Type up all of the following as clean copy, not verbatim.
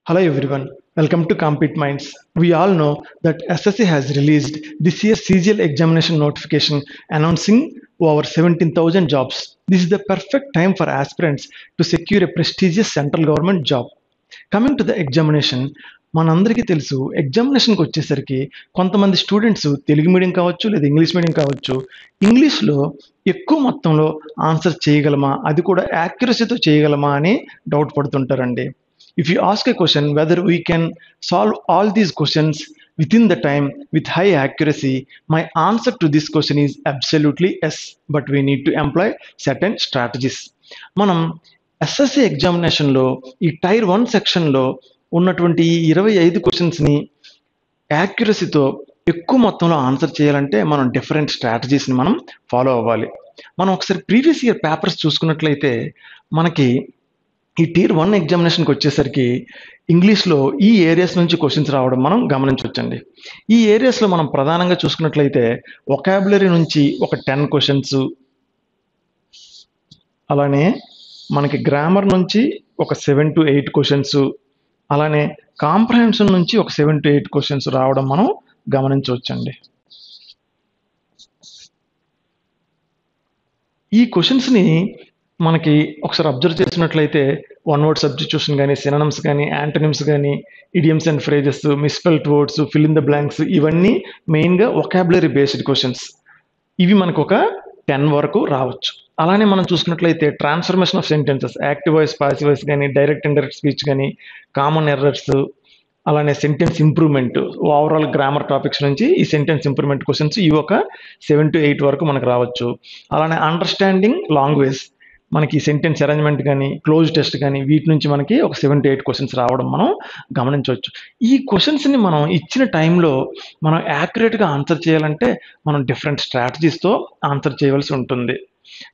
Hello everyone, welcome to Compete Minds. We all know that SSC has released this year's CGL examination notification announcing over 17,000 jobs. This is the perfect time for aspirants to secure a prestigious central government job. Coming to the examination మనందరికీ తెలుసు ఎగ్జామినేషన్కి వచ్చేసరికి కొంతమంది students Telugu medium కావచ్చు లేదా English medium కావచ్చు ఇంగ్లీష్లో ఎక్కువ మొత్తంలో ఆన్సర్ చేయగలమా అది కూడా యాక్యురసీతో చేయగలమా అని doubt పడుతుంటారండి. If you ask a question whether we can solve all these questions within the time with high accuracy, my answer to this question is absolutely yes, but we need to employ certain strategies. మనం SSC ఎగ్జామినేషన్లో ఈ tyre 1 సెక్షన్లో ఉన్నటువంటి 25 క్వశ్చన్స్ని యాక్యురసీతో ఎక్కువ మొత్తంలో answer చేయాలంటే మనం డిఫరెంట్ స్ట్రాటజీస్ని మనం ఫాలో అవ్వాలి. మనం ఒకసారి ప్రీవియస్ ఇయర్ పేపర్స్ చూసుకున్నట్లయితే మనకి ఈ టియర్ 1 ఎగ్జామినేషన్కి వచ్చేసరికి ఇంగ్లీష్లో ఈ ఏరియాస్ నుంచి క్వశ్చన్స్ రావడం మనం గమనించవచ్చండి. ఈ ఏరియాస్లో మనం ప్రధానంగా చూసుకున్నట్లయితే వొకాబులరీ నుంచి ఒక 10 క్వశ్చన్స్, అలానే మనకి గ్రామర్ నుంచి ఒక 7 to 8 క్వశ్చన్స్, అలానే కాంప్రహెన్షన్ నుంచి ఒక 7 to 8 క్వశ్చన్స్ రావడం మనం గమనించవచ్చండి. ఈ క్వశ్చన్స్ని మనకి ఒకసారి అబ్జర్వ్ చేసినట్లయితే వన్ వర్డ్ సబ్స్టిట్యూషన్ కానీ, సినోనిమ్స్ కానీ, యాంటోనిమ్స్ కానీ, idioms and phrases, misspelled words, fill in the blanks, ఇవన్నీ మెయిన్గా వొకాబులరీ బేస్డ్ క్వశ్చన్స్. ఇవి మనకు ఒక 10 వరకు రావచ్చు. అలానే మనం చూసుకున్నట్లయితే transformation of sentences, active voice, passive voice కానీ, డైరెక్ట్ ఇండైరెక్ట్ స్పీచ్ కానీ, కామన్ ఎర్రర్స్, అలానే sentence improvement, overall grammar topics నుంచి ఈ సెంటెన్స్ ఇంప్రూవ్మెంట్ క్వశ్చన్స్ ఇవి ఒక 7 to 8 వరకు మనకు రావచ్చు. అలానే అండర్స్టాండింగ్ లాంగ్వేజ్, మనకి సెంటెన్స్ అరేంజ్మెంట్ కానీ, క్లోజ్ టెస్ట్ కానీ, వీటి నుంచి మనకి ఒక 7 to 8 క్వశ్చన్స్ రావడం మనం గమనించవచ్చు. ఈ క్వశ్చన్స్ని మనం ఇచ్చిన టైంలో మనం యాక్యురేట్గా ఆన్సర్ చేయాలంటే మనం డిఫరెంట్ స్ట్రాటజీస్తో ఆన్సర్ చేయవలసి ఉంటుంది.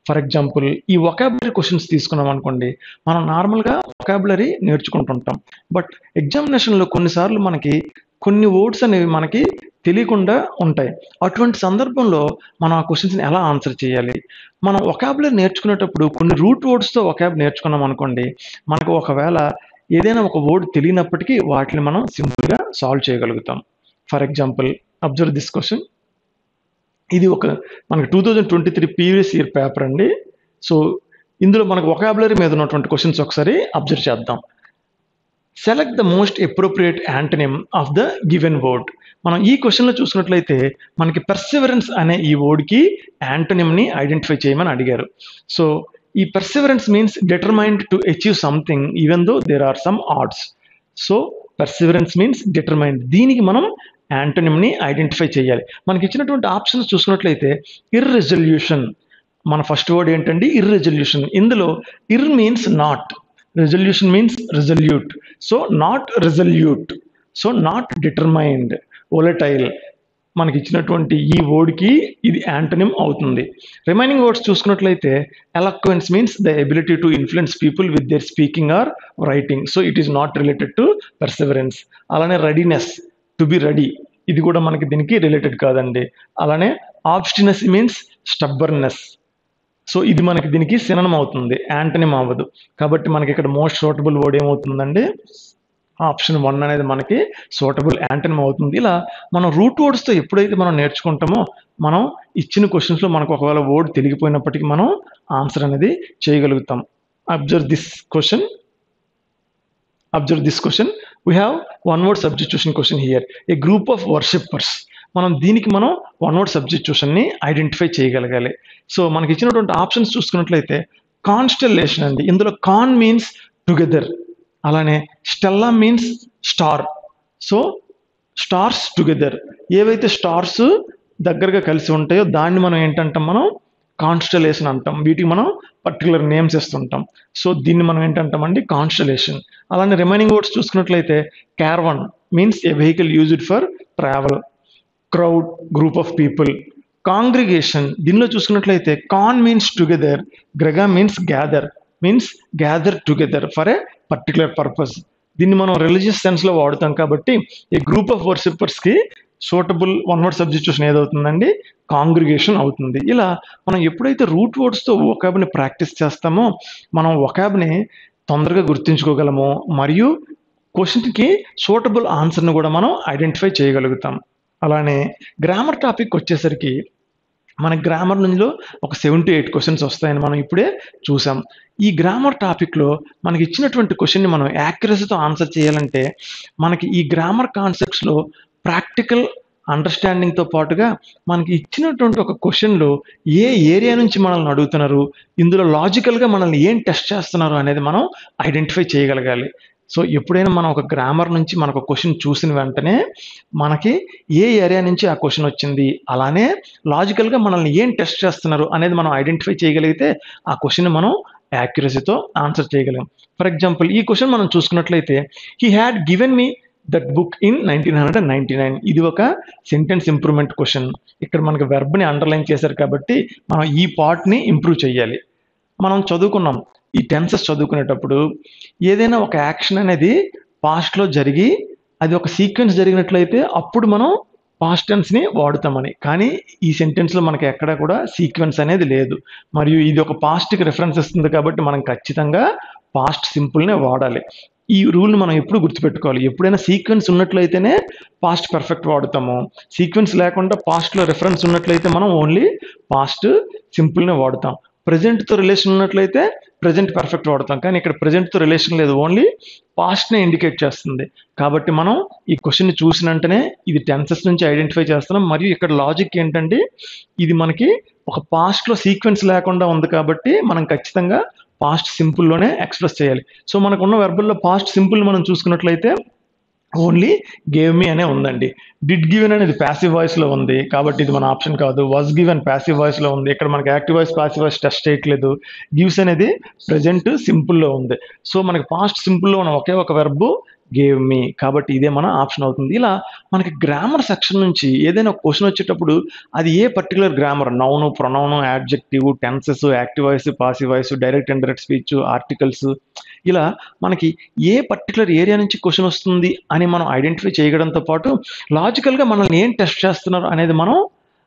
ఫర్ ఎగ్జాంపుల్ ఈ వొకాబులరీ క్వశ్చన్స్ తీసుకున్నాం అనుకోండి, మనం నార్మల్గా వొకాబులరీ నేర్చుకుంటుంటాం. బట్ ఎగ్జామినేషన్లో కొన్నిసార్లు మనకి కొన్ని వర్డ్స్ అనేవి మనకి తెలియకుండా ఉంటాయి. అటువంటి సందర్భంలో మనం ఆ క్వశ్చన్స్ని ఎలా ఆన్సర్ చేయాలి? మనం వొకాబులరీ నేర్చుకునేటప్పుడు కొన్ని రూట్ వర్డ్స్తో వొకాబ్ నేర్చుకున్నాం అనుకోండి, మనకు ఒకవేళ ఏదైనా ఒక వర్డ్ తెలియనప్పటికీ వాటిని మనం సింపుల్గా సాల్వ్ చేయగలుగుతాం. For example observe this question. ఇది ఒక మనకి 2023 ప్రీవియస్ ఇయర్ పేపర్ అండి. సో ఇందులో మనకు వొకాబులరీ మీద ఉన్నటువంటి క్వశ్చన్స్ ఒకసారి అబ్జర్వ్ చేద్దాం. Select the most appropriate antonym of the given word. మనం ఈ క్వశ్చన్లో చూసినట్లయితే మనకి పర్సివరెన్స్ అనే ఈ వర్డ్కి యాంటనిమ్ని ఐడెంటిఫై చేయమని అడిగారు. సో ఈ perseverance means determined to achieve something even though there are some odds. So perseverance means determined. దీనికి మనం యాంటనిమ్ని ఐడెంటిఫై చేయాలి. మనకి ఇచ్చినటువంటి ఆప్షన్స్ చూసుకున్నట్లయితే ఇర్రెజల్యూషన్, మన ఫస్ట్ వర్డ్ ఏంటండి? ఇర్రెజల్యూషన్. ఇందులో ir means not, resolution means resolute. So not resolute, so not determined, volatile. మనకి ఇచ్చినటువంటి ఈ వర్డ్కి ఇది యాంటనిమ్ అవుతుంది. రిమైనింగ్ వర్డ్స్ చూసుకున్నట్లయితే ఎలక్వెన్స్ means the ability to influence people with their speaking or writing. So it is not related to Perseverance. అలానే readiness, to be ready, ఇది కూడా మనకి దీనికి రిలేటెడ్ కాదండి. అలానే ఆబ్స్టినసీ మీన్స్ స్టబ్బర్నెస్. సో ఇది మనకి దీనికి సినోనిమ్ అవుతుంది, యాంటనిమ్ అవ్వదు. కాబట్టి మనకి ఇక్కడ మోస్ట్ సూటబుల్ వర్డ్ ఏమవుతుందండి? ఆప్షన్ 1 అనేది మనకి సూటబుల్ యాంటనిమ్ అవుతుంది. ఇలా మనం రూట్ వర్డ్స్తో ఎప్పుడైతే మనం నేర్చుకుంటామో మనం ఇచ్చిన క్వశ్చన్స్లో మనకు ఒకవేళ వర్డ్ తెలియకపోయినప్పటికీ మనం ఆన్సర్ అనేది చేయగలుగుతాం. Observe this question. We have one word substitution question here. A group of worshippers. మనం దీనికి మనం వన్ వర్డ్ సబ్స్టిట్యూషన్ని ఐడెంటిఫై చేయగలగాలి. సో మనకి ఇచ్చినటువంటి ఆప్షన్స్ చూసుకున్నట్లయితే కాన్స్టెల్లేషన్ అండి. ఇందులో కాన్ మీన్స్ టుగెదర్, అలానే Stella means star. So stars together, ఏవైతే స్టార్స్ దగ్గరగా కలిసి ఉంటాయో దాన్ని మనం ఏంటంటాం? మనం కాన్స్టలేషన్ అంటాం. వీటికి మనం పర్టికులర్ నేమ్స్ ఇస్తుంటాం. సో దీన్ని మనం ఏంటంటామండి? కాన్స్టలేషన్. అలానే రిమైనింగ్ వర్డ్స్ చూసుకున్నట్లయితే caravan means a vehicle used for travel, crowd, group of people. Congregation, దీనిలో చూసుకున్నట్లయితే con means together, grega means gather, means gather together for a particular purpose. దీన్ని మనం religious సెన్స్లో వాడుతాం కాబట్టి ఈ గ్రూప్ ఆఫ్ వర్షిప్పర్స్కి సూటబుల్ వన్ వర్డ్ సబ్స్టిట్యూషన్ ఏదవుతుందండి? కాంగ్రిగేషన్ అవుతుంది. ఇలా మనం ఎప్పుడైతే రూట్ వర్డ్స్తో వొకాబ్ని ప్రాక్టీస్ చేస్తామో మనం వొకాబ్ని తొందరగా గుర్తుంచుకోగలము, మరియు క్వశ్చన్కి సూటబుల్ ఆన్సర్ని కూడా మనం ఐడెంటిఫై చేయగలుగుతాం. అలానే గ్రామర్ టాపిక్ వచ్చేసరికి మన గ్రామర్ నుండిలో ఒక 7 to 8 క్వశ్చన్స్ వస్తాయని మనం ఇప్పుడే చూసాం. ఈ గ్రామర్ టాపిక్‌లో మనకి ఇచ్చినటువంటి క్వశ్చన్‌ని మనం యాక్యురసీతో ఆన్సర్ చేయాలంటే మనకి ఈ గ్రామర్ కాన్సెప్ట్స్‌లో ప్రాక్టికల్ అండర్‌స్టాండింగ్‌తో పాటుగా మనకి ఇచ్చినటువంటి ఒక క్వశ్చన్‌లో ఏ ఏరియా నుంచి మనల్ని అడుగుతున్నారు, ఇందులో లాజికల్‌గా మనల్ని ఏం టెస్ట్ చేస్తున్నారు అనేది మనం ఐడెంటిఫై చేయగలగాలి. సో, ఎప్పుడైనా మనం ఒక గ్రామర్ నుంచి మనకు క్వశ్చన్ చూసిన వెంటనే మనకి ఏ ఏరియా నుంచి ఆ క్వశ్చన్ వచ్చింది, అలానే లాజికల్‌గా మనల్ని ఏం టెస్ట్ చేస్తున్నారు అనేది మనం ఐడెంటిఫై చేయగలిగితే ఆ క్వశ్చన్‌ని మనం యాక్యురసీతో ఆన్సర్ చేయగలం. ఫర్ ఎగ్జాంపుల్ ఈ క్వశ్చన్ మనం చూసుకున్నట్లయితే he had given me that book in 1999. ఇది ఒక సెంటెన్స్ ఇంప్రూవ్‌మెంట్ క్వశ్చన్. ఇక్కడ మనకు వెర్బ్‌ని అండర్‌లైన్ చేశారు కాబట్టి మనం ఈ పార్ట్‌ని ఇంప్రూవ్ చేయాలి. మనం చదువుకున్నాం. ఈ టెన్సెస్ చదువుకునేటప్పుడు ఏదైనా ఒక యాక్షన్ అనేది పాస్ట్‌లో జరిగి అది ఒక సీక్వెన్స్ జరిగినట్లయితే అప్పుడు మనం పాస్ట్ టెన్స్‌ని వాడుతామని. కానీ ఈ సెంటెన్స్‌లో మనకి ఎక్కడ కూడా సీక్వెన్స్ అనేది లేదు. మరియు ఇది ఒక పాస్ట్‌కి రిఫరెన్స్ ఇస్తుంది కాబట్టి మనం ఖచ్చితంగా పాస్ట్ సింపుల్‌నే వాడాలి. ఈ రూల్‌ని మనం ఎప్పుడు గుర్తుపెట్టుకోవాలి. ఎప్పుడైనా సీక్వెన్స్ ఉన్నట్లయితేనే పాస్ట్ పర్ఫెక్ట్ వాడుతాము. సీక్వెన్స్ లేకుండా పాస్ట్‌లో రిఫరెన్స్ ఉన్నట్లయితే మనం ఓన్లీ పాస్ట్ సింపుల్‌నే వాడుతాం. ప్రెజెంట్‌తో రిలేషన్ ఉన్నట్లయితే ప్రెజెంట్ పర్ఫెక్ట్ వాడతాం. కానీ ఇక్కడ ప్రెజెంట్‌తో రిలేషన్ లేదు. ఓన్లీ పాస్ట్‌నే ఇండికేట్ చేస్తుంది. కాబట్టి మనం ఈ క్వెషన్‌ని చూసిన వెంటనే ఇది టెన్సెస్ నుంచి ఐడెంటిఫై చేస్తున్నాం. మరియు ఇక్కడ లాజిక్ ఏంటంటే ఇది మనకి ఒక పాస్ట్‌లో సీక్వెన్స్ లేకుండా ఉంది కాబట్టి మనం ఖచ్చితంగా పాస్ట్ సింపుల్‌లోనే ఎక్స్‌ప్రెస్ చేయాలి. సో, మనకున్న వెర్బుల్లో పాస్ట్ సింపుల్ మనం చూసుకున్నట్లయితే ఓన్లీ గేవ్ మీ అనే ఉందండి. డిడ్ గివెన్ అనేది ప్యాసివ్ వాయిస్‌లో ఉంది. కాబట్టి ఇది మన ఆప్షన్ కాదు. వాస్ గివెన్ ప్యాసివ్ వాయిస్‌లో ఉంది. ఇక్కడ మనకి active voice, passive voice test చేయట్లేదు. గివ్స్ అనేది ప్రెజెంట్ సింపుల్‌లో ఉంది. సో, మనకి పాస్ట్ సింపుల్‌లో ఉన్న ఒకే ఒక వెర్బ్ గేవ్ మీ. కాబట్టి ఇదే మన ఆప్షన్ అవుతుంది. ఇలా మనకి గ్రామర్ సెక్షన్ నుంచి ఏదైనా ఒక క్వెషన్ వచ్చేటప్పుడు అది ఏ particular grammar noun, pronoun, adjective, tenses, active voice, passive voice, direct, indirect speech, articles ఇలా మనకి ఏ పర్టిక్యులర్ ఏరియా నుంచి క్వెషన్ వస్తుంది అని మనం ఐడెంటిఫై చేయడంతో పాటు లాజికల్‌గా మనల్ని ఏం టెస్ట్ చేస్తున్నారు అనేది మనం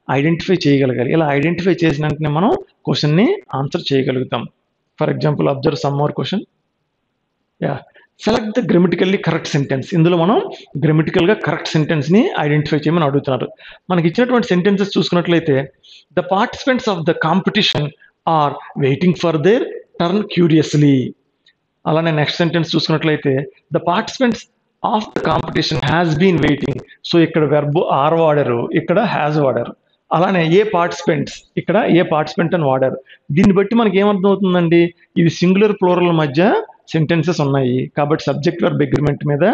ఐడెంటిఫై చేయగలగాలి. ఇలా ఐడెంటిఫై చేసిన వెంటనే మనం క్వెషన్‌ని ఆన్సర్ చేయగలుగుతాం. For example observe some more question. Yeah! Select the grammatically correct sentence. ఇందులో మనం గ్రామటికల్‌గా కరెక్ట్ సెంటెన్స్‌ని ఐడెంటిఫై చేయమని అడుగుతున్నారు. మనకి ఇచ్చినటువంటి సెంటెన్సెస్ చూసుకున్నట్లయితే the participants of the competition are waiting for their turn curiously. అలానే నెక్స్ట్ సెంటెన్స్ చూసుకున్నట్లయితే the participants of the competition has been waiting. So, ఇక్కడ వెర్బ్ ఆర్ వాడారు, ఇక్కడ హ్యాస్ వాడారు. అలానే ఏ పార్టిసిపెంట్స్, ఇక్కడ ఏ పార్టిసిపెంట్ అని వాడారు. దీన్ని బట్టి మనకి ఏమర్థం అవుతుందండి, ఇది సింగులర్ ప్లూరల్ మధ్య సెంటెన్సెస్ ఉన్నాయి. కాబట్టి సబ్జెక్ట్ వర్బ్ అగ్రిమెంట్ మీద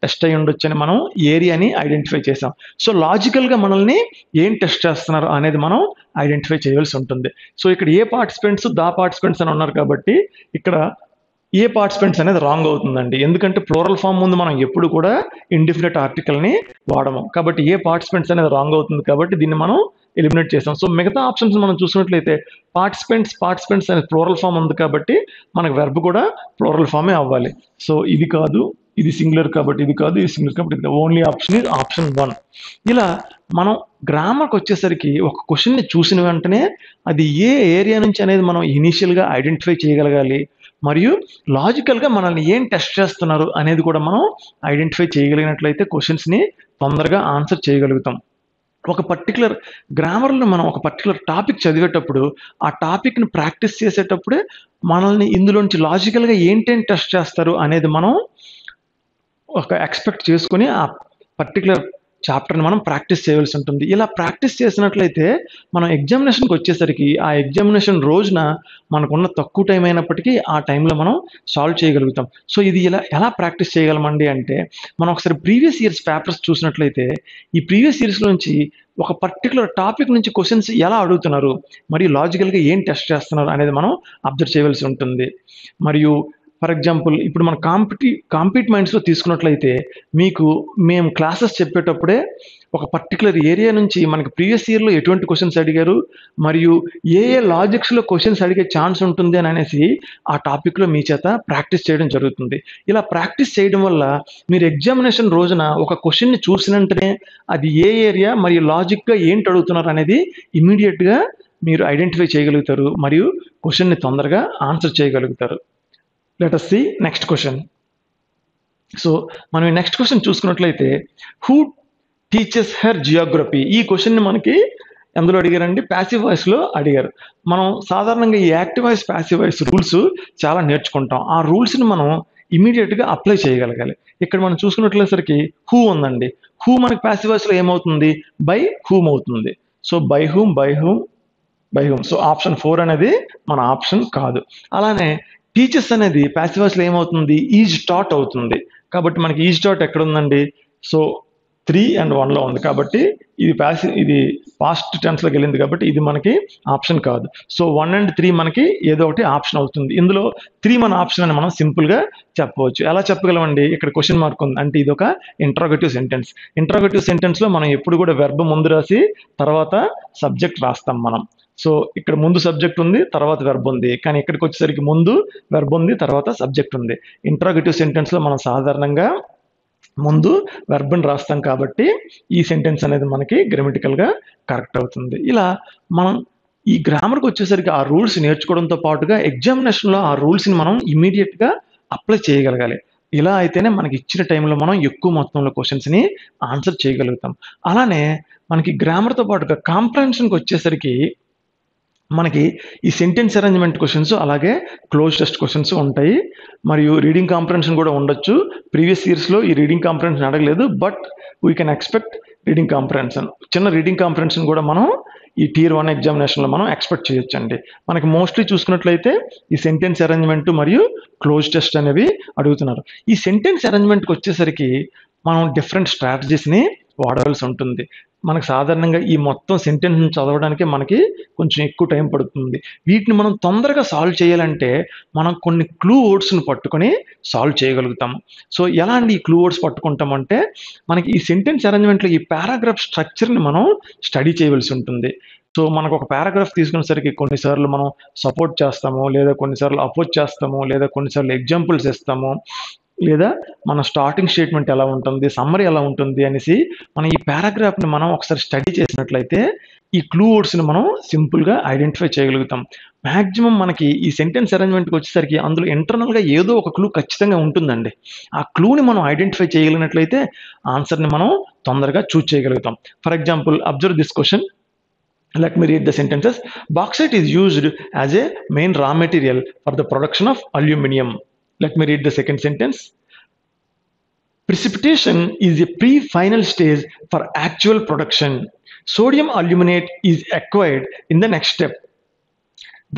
టెస్ట్ అయి ఉండొచ్చని మనం ఏరియాని ఐడెంటిఫై చేసాం. సో, లాజికల్‌గా మనల్ని ఏం టెస్ట్ చేస్తున్నారు అనేది మనం ఐడెంటిఫై చేయాల్సి ఉంటుంది. సో, ఇక్కడ ఏ పార్టిసిపెంట్స్, ద పార్టిసిపెంట్స్ అని ఉన్నారు కాబట్టి ఇక్కడ ఏ పార్టిసిపెంట్స్ అనేది రాంగ్ అవుతుందండి. ఎందుకంటే ప్లూరల్ ఫామ్ ముందు మనం ఎప్పుడు కూడా ఇండెఫినిట్ ఆర్టికల్‌ని వాడము. కాబట్టి ఏ పార్టిసిపెంట్స్ అనేది రాంగ్ అవుతుంది కాబట్టి దీన్ని మనం ఎలిమినేట్ చేసాం. సో, మిగతా ఆప్షన్స్ మనం చూసినట్లయితే పార్టిసిపెంట్స్ అనే ప్లూరల్ ఫామ్ ఉంది కాబట్టి మనకు వెర్బ్ కూడా ప్లూరల్ ఫామే అవ్వాలి. సో, ఇది కాదు, ఇది సింగులర్ కాబట్టి ఇది కాదు, ఇది సింగులర్ కాబట్టి ఇది ఓన్లీ ఆప్షన్ ఈజ్ ఆప్షన్ 1. ఇలా మనం గ్రామర్‌కి వచ్చేసరికి ఒక క్వెషన్‌ని చూసిన వెంటనే అది ఏ ఏరియా నుంచి అనేది మనం ఇనీషియల్‌గా ఐడెంటిఫై చేయగలగాలి. మరియు లాజికల్‌గా మనల్ని ఏం టెస్ట్ చేస్తున్నారు అనేది కూడా మనం ఐడెంటిఫై చేయగలిగినట్లయితే క్వెషన్స్‌ని తొందరగా ఆన్సర్ చేయగలుగుతాం. ఒక పర్టిక్యులర్ గ్రామర్‌లో మనం ఒక పర్టిక్యులర్ టాపిక్ చదివేటప్పుడు, ఆ టాపిక్‌ని ప్రాక్టీస్ చేసేటప్పుడే మనల్ని ఇందులోంచి లాజికల్‌గా ఏంటేం టెస్ట్ చేస్తారు అనేది మనం ఒక ఎక్స్‌పెక్ట్ చేసుకొని ఆ పర్టిక్యులర్ చాప్టర్‌ని మనం ప్రాక్టీస్ చేయవలసి ఉంటుంది. ఇలా ప్రాక్టీస్ చేసినట్లయితే మనం ఎగ్జామినేషన్‌కొచ్చేసరికి ఆ ఎగ్జామినేషన్ రోజున మనకున్న తక్కువ టైం అయినప్పటికీ ఆ టైంలో మనం సాల్వ్ చేయగలుగుతాం. సో, ఇది ఎలా ప్రాక్టీస్ చేయగలమండి అంటే మనం ఒకసారి ప్రీవియస్ ఇయర్స్ పేపర్స్ చూసినట్లయితే ఈ ప్రీవియస్ ఇయర్స్‌లో నుంచి ఒక పర్టిక్యులర్ టాపిక్ నుంచి క్వెషన్స్ ఎలా అడుగుతున్నారు, మరియు లాజికల్‌గా ఏం టెస్ట్ చేస్తున్నారు అనేది మనం అబ్జర్వ్ చేయవలసి ఉంటుంది. మరియు ఫర్ ఎగ్జాంపుల్ ఇప్పుడు మనం కాంపీట్ మైండ్స్‌లో తీసుకున్నట్లయితే మేము క్లాసెస్ చెప్పేటప్పుడే ఒక పర్టిక్యులర్ ఏరియా నుంచి మనకి ప్రీవియస్ ఇయర్‌లో ఎటువంటి క్వెషన్స్ అడిగారు, మరియు ఏ లాజిక్స్‌లో క్వెషన్స్ అడిగే ఛాన్స్ ఉంటుంది అని అనేసి ఆ టాపిక్‌లో మీ చేత ప్రాక్టీస్ చేయడం జరుగుతుంది. ఇలా ప్రాక్టీస్ చేయడం వల్ల మీరు ఎగ్జామినేషన్ రోజున ఒక క్వెషన్‌ని చూసిన వెంటనే అది ఏ ఏరియా మరియు లాజిక్‌గా ఏంటి అడుగుతున్నారు అనేది ఇమ్మీడియేట్‌గా మీరు ఐడెంటిఫై చేయగలుగుతారు. మరియు క్వెషన్‌ని తొందరగా ఆన్సర్ చేయగలుగుతారు. Let us see next question. So మనం నెక్స్ట్ క్వశ్చన్ చూసుకున్నట్లయితే హూ టీచర్స్ హెర్ జియోగ్రఫీ, ఈ క్వశ్చన్ని మనకి ఎందులో అడిగారండి, ప్యాసివ్ వాయిస్లో అడిగారు. మనం సాధారణంగా ఈ active voice passive voice rules చాలా నేర్చుకుంటాం. ఆ రూల్స్ని మనం ఇమీడియట్గా అప్లై చేయగలగాలి. ఇక్కడ మనం చూసుకున్నట్లయిసరికి హూ ఉందండి. హూ మనకి ప్యాసివ్ వాయిస్లో ఏమవుతుంది, బై హూమ్ అవుతుంది. So by whom by whom by whom. So option 4 అనేది మన ఆప్షన్ కాదు. అలానే టీచర్స్ అనేది ప్యాసివ్ వాయిస్లో ఏమవుతుంది, ఈజ్ టాట్ అవుతుంది. కాబట్టి మనకి ఈజ్ టాట్ ఎక్కడ ఉందండి, సో 3 and 1లో ఉంది. కాబట్టి ఇది పాస్ట్ టెన్స్లోకి వెళ్ళింది కాబట్టి ఇది మనకి ఆప్షన్ కాదు. సో 1 and 3 మనకి ఏదో ఒకటి ఆప్షన్ అవుతుంది. ఇందులో 3 మన ఆప్షన్ అని మనం సింపుల్గా చెప్పవచ్చు. ఎలా చెప్పగలమండి, ఇక్కడ క్వశ్చన్ మార్క్ ఉంది అంటే ఇది ఒక ఇంట్రాగేటివ్ సెంటెన్స్. ఇంట్రాగేటివ్ సెంటెన్స్లో మనం ఎప్పుడు కూడా వెర్బ్ ముందు రాసి తర్వాత సబ్జెక్ట్ రాస్తాం మనం. సో ఇక్కడ ముందు సబ్జెక్ట్ ఉంది, తర్వాత వెర్బ్ ఉంది. కానీ ఇక్కడికి వచ్చేసరికి ముందు వెర్బ్ ఉంది, తర్వాత సబ్జెక్ట్ ఉంది. ఇంట్రాగేటివ్ సెంటెన్స్లో మనం సాధారణంగా ముందు వెర్బ్ని రాస్తాం కాబట్టి ఈ సెంటెన్స్ అనేది మనకి గ్రామటికల్గా కరెక్ట్ అవుతుంది. ఇలా మనం ఈ గ్రామర్కి వచ్చేసరికి ఆ రూల్స్ నేర్చుకోవడంతో పాటుగా ఎగ్జామినేషన్లో ఆ రూల్స్ని మనం ఇమీడియట్గా అప్లై చేయగలగాలి. ఇలా అయితేనే మనకి ఇచ్చిన టైంలో మనం ఎక్కువ మొత్తంలో క్వశ్చన్స్ని ఆన్సర్ చేయగలుగుతాం. అలానే మనకి గ్రామర్తో పాటుగా కాంప్రహెన్షన్కి వచ్చేసరికి మనకి ఈ సెంటెన్స్ అరేంజ్మెంట్ క్వశ్చన్స్ అలాగే క్లోజ్ టెస్ట్ క్వశ్చన్స్ ఉంటాయి. మరియు రీడింగ్ కాంప్రహెన్షన్ కూడా ఉండొచ్చు. ప్రీవియస్ ఇయర్స్లో ఈ రీడింగ్ కాంప్రహెన్షన్ అడగలేదు, but we can expect reading comprehension. చిన్న రీడింగ్ కాంప్రహెన్షన్ కూడా మనం ఈ Tier 1 ఎగ్జామినేషన్లో మనం ఎక్స్పెక్ట్ చేయొచ్చండి. మనకి మోస్ట్లీ చూసుకున్నట్లయితే ఈ సెంటెన్స్ అరేంజ్మెంట్ మరియు క్లోజ్ టెస్ట్ అనేవి అడుగుతున్నారు. ఈ సెంటెన్స్ అరేంజ్మెంట్కి వచ్చేసరికి మనం డిఫరెంట్ స్ట్రాటజీస్ని వాడవలసి ఉంటుంది. మనకు సాధారణంగా ఈ మొత్తం సెంటెన్స్ని చదవడానికి మనకి కొంచెం ఎక్కువ టైం పడుతుంది. వీటిని మనం తొందరగా సాల్వ్ చేయాలంటే మనం కొన్ని క్లూ వర్డ్స్ని పట్టుకొని సాల్వ్ చేయగలుగుతాం. సో ఎలా అండి ఈ క్లూ వర్డ్స్ పట్టుకుంటామంటే, మనకి ఈ సెంటెన్స్ అరేంజ్మెంట్లో ఈ పారాగ్రాఫ్ స్ట్రక్చర్ని మనం స్టడీ చేయవలసి ఉంటుంది. సో మనకు ఒక పారాగ్రాఫ్ తీసుకునేసరికి కొన్నిసార్లు మనం సపోర్ట్ చేస్తాము, లేదా కొన్నిసార్లు అపోజ్ చేస్తాము, లేదా కొన్నిసార్లు ఎగ్జాంపుల్స్ ఇస్తాము, లేదా మన స్టార్టింగ్ స్టేట్మెంట్ ఎలా ఉంటుంది, సమ్మరీ ఎలా ఉంటుంది అనేసి మనం ఈ పారాగ్రాఫ్ని మనం ఒకసారి స్టడీ చేసినట్లయితే ఈ క్లూ వర్డ్స్ని మనం సింపుల్గా ఐడెంటిఫై చేయగలుగుతాం. మ్యాక్సిమం మనకి ఈ సెంటెన్స్ అరేంజ్మెంట్కి వచ్చేసరికి అందులో ఇంటర్నల్గా ఏదో ఒక క్లూ ఖచ్చితంగా ఉంటుందండి. ఆ క్లూని మనం ఐడెంటిఫై చేయగలిగినట్లయితే ఆన్సర్ని మనం తొందరగా చూజ్ చేయగలుగుతాం. For example, observe this question. Let me read the sentences. Bauxite is used as a main raw material for the production of aluminum. Let me read the second sentence. Precipitation is a pre-final stage for actual production. Sodium aluminate is acquired in the next step.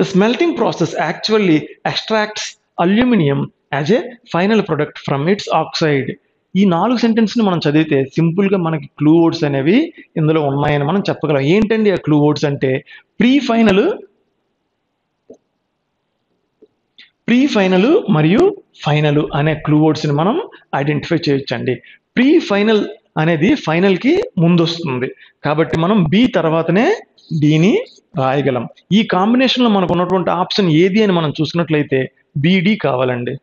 The smelting process actually extracts aluminum as a final product from its oxide. ఈ 4 సెంటెన్స్ని మనం చదివితే సింపుల్గా మనకి clue words అనేవి ఇందులో ఉన్నాయని మనం చెప్పగలం. ఏంటండి ఆ క్లూ వర్డ్స్ అంటే, ప్రీ ఫైనల్ మరియు ఫైనల్ అనే క్లూ వర్డ్స్ని మనం ఐడెంటిఫై చేయొచ్చండి. ప్రీ ఫైనల్ అనేది ఫైనల్కి ముందు వస్తుంది కాబట్టి మనం బి తర్వాతనే డిని రాయగలం. ఈ కాంబినేషన్లో మనకు ఉన్నటువంటి ఆప్షన్ ఏది అని మనం చూసుకున్నట్లయితే బిడి కావాలండి.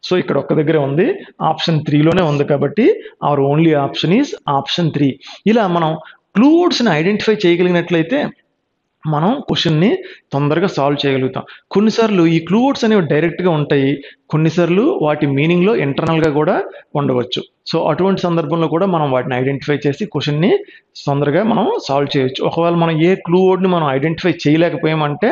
సో ఇక్కడ ఒక్క దగ్గరే ఉంది, ఆప్షన్ 3లోనే ఉంది కాబట్టి our only option is option 3. ఇలా మనం క్లూ వర్డ్స్ని ఐడెంటిఫై చేయగలిగినట్లయితే మనం క్వశ్చన్ని తొందరగా సాల్వ్ చేయగలుగుతాం. కొన్నిసార్లు ఈ క్లూ వర్డ్స్ అనేవి డైరెక్ట్గా ఉంటాయి, కొన్నిసార్లు వాటి మీనింగ్లో ఇంటర్నల్గా కూడా ఉండవచ్చు. సో అటువంటి సందర్భంలో కూడా మనం వాటిని ఐడెంటిఫై చేసి క్వశ్చన్ని తొందరగా మనం సాల్వ్ చేయొచ్చు. ఒకవేళ మనం ఏ క్లూ వర్డ్ని మనం ఐడెంటిఫై చేయలేకపోయామంటే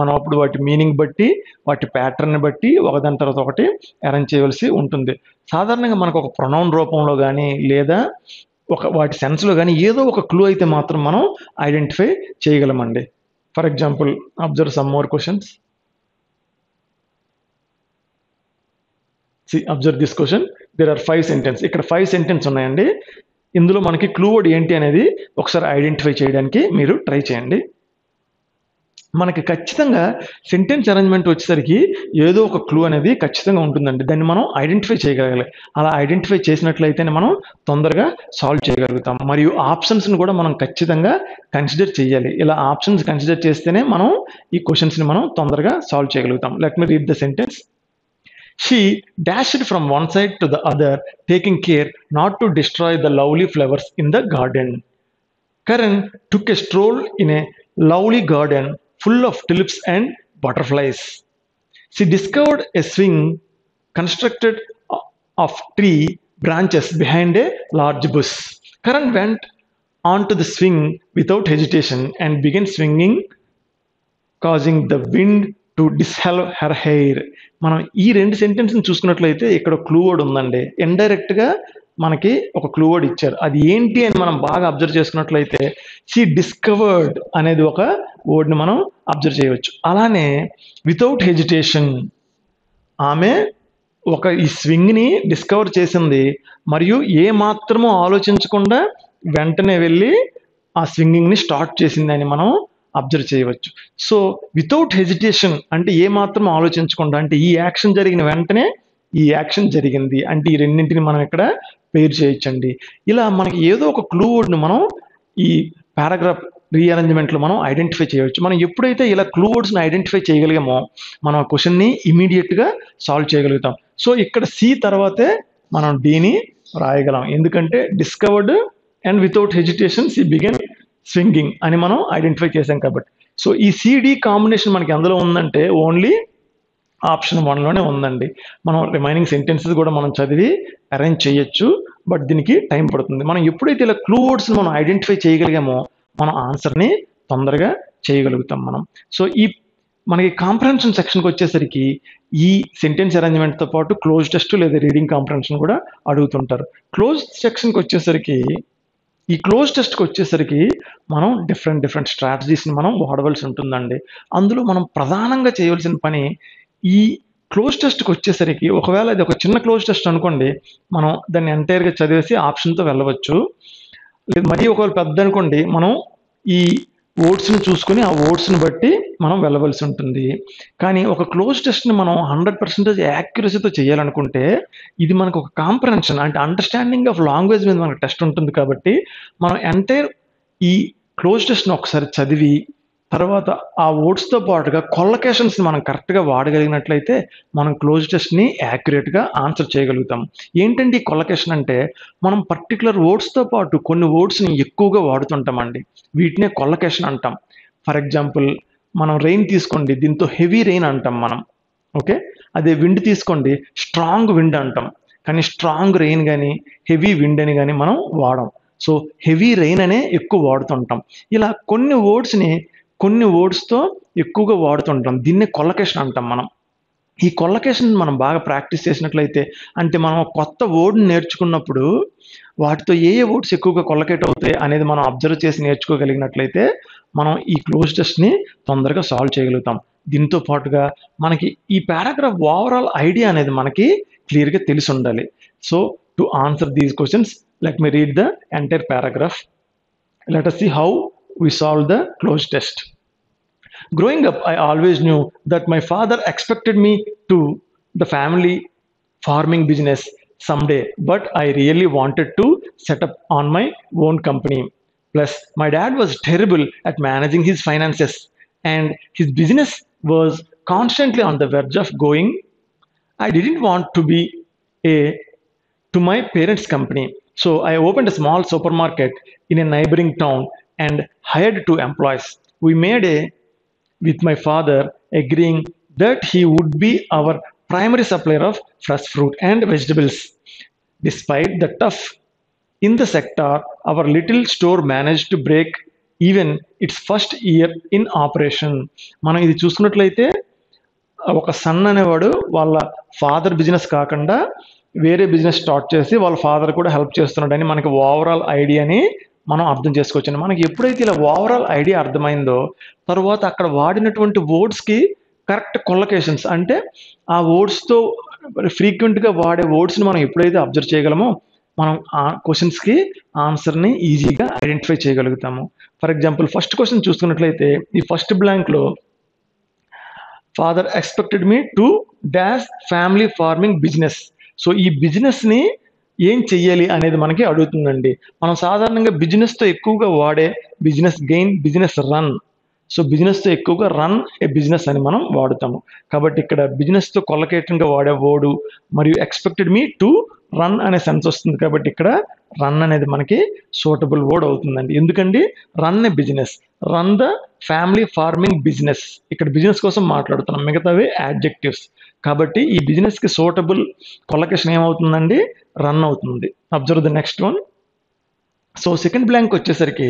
మనం అప్పుడు వాటి మీనింగ్ బట్టి, వాటి ప్యాటర్న్ బట్టి ఒకదాని తర్వాత ఒకటి అరేంజ్ చేయవలసి ఉంటుంది. సాధారణంగా మనకు ఒక ప్రొనౌన్ రూపంలో కానీ లేదా వాటి సెన్స్లో కానీ ఏదో ఒక క్లూ అయితే మాత్రం మనం ఐడెంటిఫై చేయగలమండి. For example, observe some more questions. Observe this question. There are 5 sentence. ఇక్కడ 5 సెంటెన్స్ ఉన్నాయండి. ఇందులో మనకి క్లూ వర్డ్ ఏంటి అనేది ఒకసారి ఐడెంటిఫై చేయడానికి మీరు ట్రై చేయండి. మనకి ఖచ్చితంగా సెంటెన్స్ అరేంజ్మెంట్ వచ్చేసరికి ఏదో ఒక క్లూ అనేది ఖచ్చితంగా ఉంటుందండి. దాన్ని మనం ఐడెంటిఫై చేయగలగాలి. అలా ఐడెంటిఫై చేసినట్లయితేనే మనం తొందరగా సాల్వ్ చేయగలుగుతాం. మరియు ఆప్షన్స్ని కూడా మనం ఖచ్చితంగా కన్సిడర్ చేయాలి. ఇలా ఆప్షన్స్ కన్సిడర్ చేస్తేనే మనం ఈ క్వశ్చన్స్ని మనం తొందరగా సాల్వ్ చేయగలుగుతాం. Let me read the sentence. She dashed from one side to the other, taking care not to destroy the lovely flowers in the garden. Karan took a stroll in a lovely garden full of tulips and butterflies. She discovered a swing constructed of tree branches behind a large bush. Karan went onto the swing without hesitation and began swinging, causing the wind to dishevel her hair. మనం ఈ రెండు సెంటెన్స్ని చూసుకున్నట్లయితే ఇక్కడ clue word ఉందండి. ఇండైరెక్ట్గా మనకి ఒక clue word ఇచ్చారు. అది ఏంటి అని మనం బాగా అబ్జర్వ్ చేసుకున్నట్లయితే షీ డిస్కవర్డ్ అనేది ఒక వర్డ్ని మనం అబ్జర్వ్ చేయవచ్చు. అలానే వితౌట్ హెజిటేషన్, ఆమె ఈ స్వింగ్ని డిస్కవర్ చేసింది మరియు ఏ మాత్రమూ ఆలోచించకుండా వెంటనే వెళ్ళి ఆ స్వింగింగ్ని స్టార్ట్ చేసిందని మనం అబ్జర్వ్ చేయవచ్చు. సో వితౌట్ హెజిటేషన్ అంటే ఏ మాత్రం ఆలోచించకుండా, అంటే ఈ యాక్షన్ జరిగిన వెంటనే ఈ యాక్షన్ జరిగింది అంటే ఈ రెండింటిని మనం ఇక్కడ పేరు చేయొచ్చండి. ఇలా మనకి ఏదో ఒక క్లూ వర్డ్ని మనం ఈ పారాగ్రాఫ్ రీఅరేంజ్మెంట్లో మనం ఐడెంటిఫై చేయవచ్చు. మనం ఎప్పుడైతే ఇలా క్లూ వర్డ్స్ని ఐడెంటిఫై చేయగలిగామో మనం ఆ క్వశ్చన్ని ఇమీడియట్గా సాల్వ్ చేయగలుగుతాం. సో ఇక్కడ సి తర్వాతే మనం డిని రాయగలం, ఎందుకంటే discovered and without hesitation she began swinging అని మనం ఐడెంటిఫై చేసాం కాబట్టి. సో ఈ సిడి కాంబినేషన్ మనకి ఎందులో ఉందంటే ఓన్లీ ఆప్షన్ 1లోనే ఉందండి. మనం రిమైనింగ్ సెంటెన్సెస్ కూడా మనం చదివి అరేంజ్ చేయొచ్చు, బట్ దీనికి టైం పడుతుంది. మనం ఎప్పుడైతే ఇలా క్లూ వర్డ్స్ని మనం ఐడెంటిఫై చేయగలిగామో మనం ఆన్సర్ని తొందరగా చేయగలుగుతాం మనం. సో మనకి కాంప్రహెన్షన్ సెక్షన్కి వచ్చేసరికి ఈ సెంటెన్స్ అరేంజ్మెంట్తో పాటు క్లోజ్ టెస్ట్ లేదా రీడింగ్ కాంప్రహెన్షన్ కూడా అడుగుతుంటారు. క్లోజ్ సెక్షన్కి వచ్చేసరికి ఈ క్లోజ్ టెస్ట్కి వచ్చేసరికి మనం డిఫరెంట్ స్ట్రాటజీస్ని మనం వాడవలసి ఉంటుందండి. అందులో మనం ప్రధానంగా చేయవలసిన పని ఈ క్లోజ్ టెస్ట్కి వచ్చేసరికి, ఒకవేళ ఇది ఒక చిన్న క్లోజ్ టెస్ట్ అనుకోండి, మనం దాన్ని ఎంటైర్గా చదివేసి ఆప్షన్తో వెళ్ళవచ్చు. లేదు మరీ ఒకవేళ పెద్ద అనుకోండి, మనం ఈ వర్డ్స్ని చూసుకొని ఆ వర్డ్స్ని బట్టి మనం వెళ్ళవలసి ఉంటుంది. కానీ ఒక క్లోజ్ టెస్ట్ని మనం 100% యాక్యురసీతో చేయాలనుకుంటే ఇది మనకు ఒక కాంప్రహెన్షన్ అంటే అండర్స్టాండింగ్ ఆఫ్ లాంగ్వేజ్ మీద మనకు టెస్ట్ ఉంటుంది. కాబట్టి మనం ఎంటైర్ ఈ క్లోజ్ టెస్ట్ని ఒకసారి చదివి తర్వాత ఆ వర్డ్స్తో పాటుగా కొల్లకేషన్స్ని మనం కరెక్ట్గా వాడగలిగినట్లయితే మనం క్లోజ్ టెస్ట్ని యాక్యురేట్గా ఆన్సర్ చేయగలుగుతాం. ఏంటంటే ఈ కొల్లకేషన్ అంటే మనం పర్టికులర్ వర్డ్స్తో పాటు కొన్ని వర్డ్స్ని ఎక్కువగా వాడుతుంటామండి, వీటినే కొల్లకేషన్ అంటాం. ఫర్ ఎగ్జాంపుల్ మనం రెయిన్ తీసుకోండి, దీంతో హెవీ రెయిన్ అంటాం మనం, ఓకే. అదే విండ్ తీసుకోండి, స్ట్రాంగ్ విండ్ అంటాం. కానీ స్ట్రాంగ్ రెయిన్ కానీ హెవీ విండ్ అని కానీ మనం వాడం. సో హెవీ రెయిన్ అనే ఎక్కువ వాడుతుంటాం. ఇలా కొన్ని వర్డ్స్తో ఎక్కువగా వాడుతుంటాం, దీన్నే కొల్లకేషన్ అంటాం మనం. ఈ కొల్లకేషన్ మనం బాగా ప్రాక్టీస్ చేసినట్లయితే, అంటే మనం కొత్త వర్డ్ని నేర్చుకున్నప్పుడు వాటితో ఏ వర్డ్స్ ఎక్కువగా కొల్లకేట్ అవుతాయి అనేది మనం అబ్జర్వ్ చేసి నేర్చుకోగలిగినట్లయితే మనం ఈ క్లోజ్ టెస్ట్ని తొందరగా సాల్వ్ చేయగలుగుతాం. దీంతో పాటుగా మనకి ఈ పారాగ్రాఫ్ ఓవరాల్ ఐడియా అనేది మనకి క్లియర్గా తెలిసి ఉండాలి. So to answer these questions let me read the entire paragraph. Let us see how we solve the closed test. Growing up, I always knew that my father expected me to the family farming business someday, but I really wanted to set up on my own company. Plus, my dad was terrible at managing his finances, and his business was constantly on the verge of going. I didn't want to be to my parents' company. So I opened a small supermarket in a neighboring town and hired 2 employees. We made with my father, agreeing that he would be our primary supplier of fresh fruit and vegetables. Despite the tough in the sector, our little store managed to break even its first year in operation. మనం ఇది చూసుకున్నట్లయితే ఒక sun అనేవాడు వాళ్ళ father business కాకుండా వేరే business start చేసి వాళ్ళ ఫాదర్ కూడా హెల్ప్ చేస్తున్నాడని మనకి ఓవరాల్ ఐడియాని మనం అర్థం చేసుకోవచ్చండి. మనకి ఎప్పుడైతే ఇలా ఓవరాల్ ఐడియా అర్థమైందో తర్వాత అక్కడ వాడినటువంటి వర్డ్స్కి కరెక్ట్ కొల్లకేషన్స్, అంటే ఆ వర్డ్స్తో ఫ్రీక్వెంట్గా వాడే వర్డ్స్ని మనం ఎప్పుడైతే అబ్జర్వ్ చేయగలమో మనం ఆ క్వశ్చన్స్కి ఆన్సర్ని ఈజీగా ఐడెంటిఫై చేయగలుగుతాము. ఫర్ ఎగ్జాంపుల్ ఫస్ట్ క్వశ్చన్ చూసుకున్నట్లయితే ఈ ఫస్ట్ బ్లాంక్లో father expected me to dash family farming business. So ఈ బిజినెస్ని ఏం చెయ్యాలి అనేది మనకి అడుగుతుందండి. మనం సాధారణంగా బిజినెస్తో ఎక్కువగా వాడే business gain, business run. So బిజినెస్తో ఎక్కువగా రన్ ఏ బిజినెస్ అని మనం వాడుతాము. కాబట్టి ఇక్కడ బిజినెస్తో కొల్లకేటంగా వాడే వర్డ్ మరియు ఎక్స్పెక్టెడ్ మీ టు రన్ అనే సెన్స్ వస్తుంది కాబట్టి ఇక్కడ రన్ అనేది మనకి సూటబుల్ వర్డ్ అవుతుందండి. ఎందుకండి run A business, run the family farming business, ఇక్కడ బిజినెస్ కోసం మాట్లాడుతున్నాం, మిగతావి యాడ్జెక్టివ్స్. కాబట్టి ఈ బిజినెస్కి సూటబుల్ కొలకేషన్ ఏమవుతుందండి, రన్ అవుతుంది. Observe the next one. So second blank వచ్చేసరికి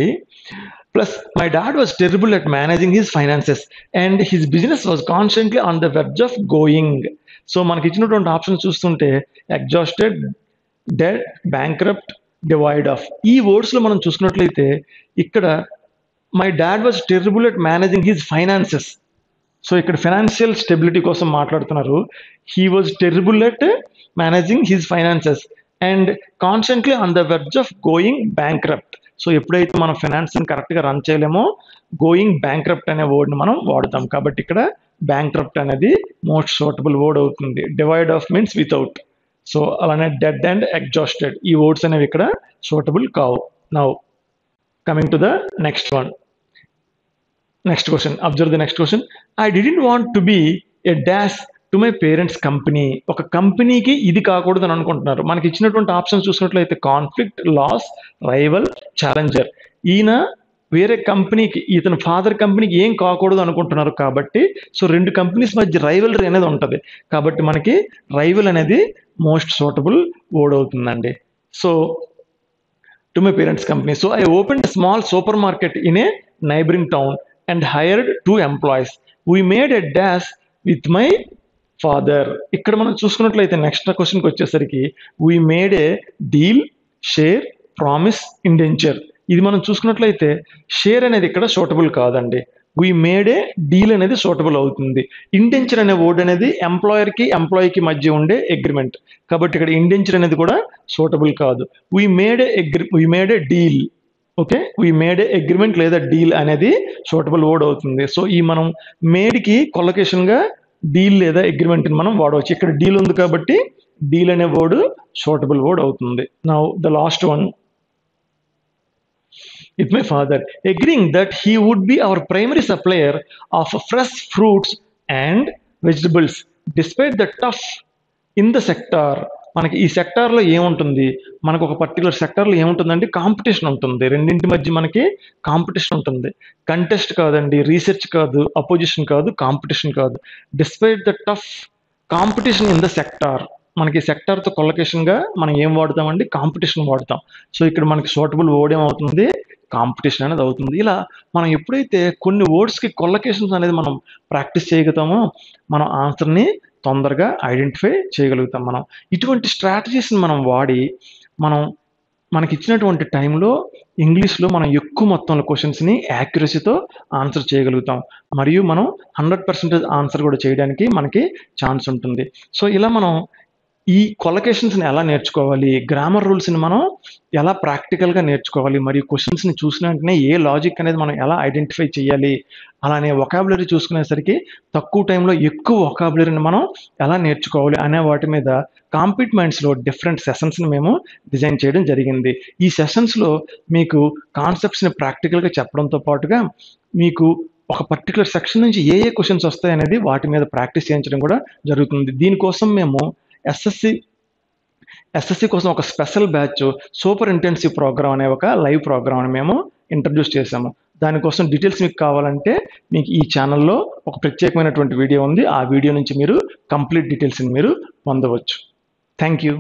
plus my dad was terrible at managing his finances and his business was constantly on the verge of going. So మనకి ఇచ్చినటువంటి ఆప్షన్ చూస్తుంటే exhausted, dead, bankrupt, divide off, ఈ వర్డ్స్లో మనం చూసుకున్నట్లయితే ఇక్కడ my dad was terrible at managing his finances. So ఇక్కడ financial stability కోసం మాట్లాడుతున్నారు. He was terrible at managing his finances and constantly on the verge of going bankrupt. So ఎప్పుడైతే మనం ఫైనాన్స్ని కరెక్ట్గా రన్ చేయలేమో గోయింగ్ బ్యాంక్రప్ట్ అనే వర్డ్ని మనం వాడతాం. కాబట్టి ఇక్కడ బ్యాంక్రప్ట్ అనేది మోస్ట్ సూటబుల్ వర్డ్ అవుతుంది. Devoid of means without. So అలానే డెడ్ అండ్ ఎగ్జాస్టెడ్, ఈ వర్డ్స్ అనేవి ఇక్కడ సూటబుల్ కావు. Now coming to the next one. Next question, observe the next question. I didn't want to be a dash to my parents company. ఒక కంపెనీకి ఇది కాకూడదు అని అనుకుంటున్నారు. మనకి ఇచ్చినటువంటి ఆప్షన్స్ చూసినట్లయితే కాన్ఫ్లిక్ట్, లాస్, రైవల్, ఛాలెంజర్. ఈయన వేరే కంపెనీకి, ఇతని ఫాదర్ కంపెనీకి ఏం కాకూడదు అనుకుంటున్నారు కాబట్టి సో రెండు కంపెనీస్ మధ్య రైవలరీ అనేది ఉంటుంది. కాబట్టి మనకి రైవల్ అనేది మోస్ట్ సూటబుల్ వర్డ్ అవుతుందండి. So to my parents company. So I opened small super market in a neighbouring town and hired 2 employees. We made a dash with my father. ఇక్కడ మనం చూసుకున్నట్లయితే నెక్స్ట్ క్వశ్చన్కి వచ్చేసరికి we made a deal, share, promise, indenture. ఇది మనం చూసుకున్నట్లయితే share అనేది ఇక్కడ సూటబుల్ కాదండి. we made a deal అనేది సూటబుల్ అవుతుంది. ఇండెంచర్ అనే వర్డ్ అనేది ఎంప్లాయర్కి ఎంప్లాయీకి మధ్య ఉండే అగ్రిమెంట్. కాబట్టి ఇక్కడ ఇండెంచర్ అనేది కూడా సూటబుల్ కాదు. we made a deal. Okay, we made A agreement లేదా డీల్ అనేది సూటబుల్ వర్డ్ అవుతుంది. సో ఈ మనం మేడ్కి కొలకేషన్గా డీల్ లేదా అగ్రిమెంట్ని మనం వాడవచ్చు. ఇక్కడ డీల్ ఉంది కాబట్టి డీల్ అనే వర్డ్ సూటబుల్ వర్డ్ అవుతుంది. Now the last one. With my father agreeing that he would be our primary supplier of fresh fruits and vegetables despite the tough in the sector. మనకి ఈ సెక్టార్లో ఏముంటుంది, మనకు ఒక పర్టికులర్ సెక్టార్లో ఏముంటుందండి, కాంపిటీషన్ ఉంటుంది. రెండింటి మధ్య మనకి కాంపిటీషన్ ఉంటుంది. కంటెస్ట్ కాదండి, రీసెర్చ్ కాదు, అపోజిషన్ కాదు, కాంపిటీషన్ కాదు. Despite the tough competition in the sector. మనకి సెక్టార్తో కొలకేషన్గా మనం ఏం వాడతామండి, కాంపిటీషన్ వాడతాం. సో ఇక్కడ మనకి సూటబుల్ వర్డ్ ఏమవుతుంది, కాంపిటీషన్ అనేది అవుతుంది. ఇలా మనం ఎప్పుడైతే కొన్ని వర్డ్స్కి కొలకేషన్స్ అనేది మనం ప్రాక్టీస్ చేయగలుగుతామో మనం ఆన్సర్ని తొందరగా ఐడెంటిఫై చేయగలుగుతాం. మనం ఇటువంటి స్ట్రాటజీస్ని మనం వాడి మనకి ఇచ్చినటువంటి టైంలో ఇంగ్లీష్లో మనం ఎక్కువ మొత్తంలో క్వశ్చన్స్ని యాక్యురసీతో ఆన్సర్ చేయగలుగుతాం. మరియు మనం 100% ఆన్సర్ కూడా చేయడానికి మనకి ఛాన్స్ ఉంటుంది. సో ఇలా మనం ఈ కొలకేషన్స్ని ఎలా నేర్చుకోవాలి, గ్రామర్ రూల్స్ని మనం ఎలా ప్రాక్టికల్గా నేర్చుకోవాలి, మరియు క్వశ్చన్స్ని చూసిన వెంటనే ఏ లాజిక్ అనేది మనం ఎలా ఐడెంటిఫై చేయాలి, అలానే వొకాబులరీ చూసుకునేసరికి తక్కువ టైంలో ఎక్కువ వొకాబులరీని మనం ఎలా నేర్చుకోవాలి అనే వాటి మీద కాంపిట్ మైండ్స్లో డిఫరెంట్ సెషన్స్ని మేము డిజైన్ చేయడం జరిగింది. ఈ సెషన్స్లో మీకు కాన్సెప్ట్స్ని ప్రాక్టికల్గా చెప్పడంతో పాటుగా మీకు ఒక పర్టికులర్ సెక్షన్ నుంచి ఏ క్వశ్చన్స్ వస్తాయి అనేది వాటి మీద ప్రాక్టీస్ చేయించడం కూడా జరుగుతుంది. దీనికోసం మేము ఎస్ఎస్సి కోసం ఒక special batch super intensive program అనే ఒక లైవ్ ప్రోగ్రామ్ని మేము ఇంట్రడ్యూస్ చేసాము. దానికోసం డీటెయిల్స్ మీకు కావాలంటే మీకు ఈ ఛానల్లో ఒక ప్రత్యేకమైనటువంటి వీడియో ఉంది. ఆ వీడియో నుంచి మీరు కంప్లీట్ డీటెయిల్స్ని మీరు పొందవచ్చు. Thank you.